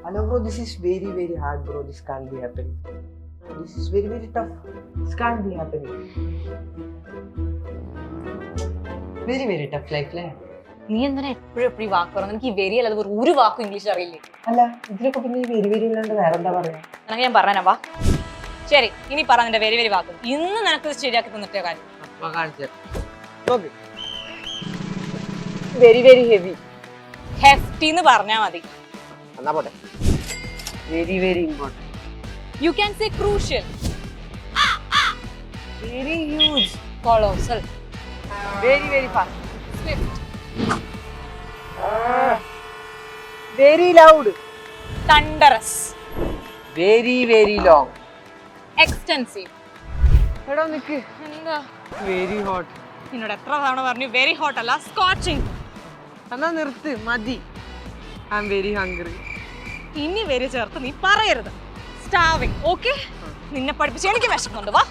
Hello, bro. This is very, very hard, bro. This can't be happening. This is very, very tough. This can't be happening. Very, very tough life, le. നീ എന്തിനാ എപ്പോഴും എപ്പോഴും വാക്ക് പറഞ്ഞു? എനിക്ക് ഈ very അല്ലാതെ ഒരു വാക്കും ഇംഗ്ലീഷ് അറിയില്ലേ? അല്ല, ഇതിലൊക്കെ പിന്നെ വെരി വെരി അല്ലാണ്ട് വേറെന്താ പറയാ? നിനക്ക് ഞാൻ പറഞ്ഞാ വാ. ശരി, ഇനി പറ നിന്റെ വെരി വെരി വാക്ക്. ഇന്ന് നിനക്ക് ശരിയാക്കി തന്നിട്ടേ കാര്യം. അപ്പൊ കാണിച്ചു നോക്ക്. Very very heavy. ഹെഫ്റ്റി എന്ന് പറഞ്ഞാൽ മതി. എന്നാ പോട്ടെ. Very very important. You can say crucial. Very huge. Colossal. Very very fast. Swift. Very loud. Thunderous. Very very long. Extensive. എടാ നിക്ക്. എന്താ? Very hot. നിന്നോട് എത്ര തവണ പറഞ്ഞു വെരി ഹോട്ട് അല്ല സ്കോച്ചിങ്. എന്നാ നിർത്ത്, മതി. I am very hungry. ഇനി വെരി ചേർത്ത് നീ പറയരുത്. സ്റ്റാവിങ്. ഓക്കെ, നിന്നെ പഠിപ്പിച്ച് എനിക്ക് വിശക്കുന്നുണ്ട്. വാ.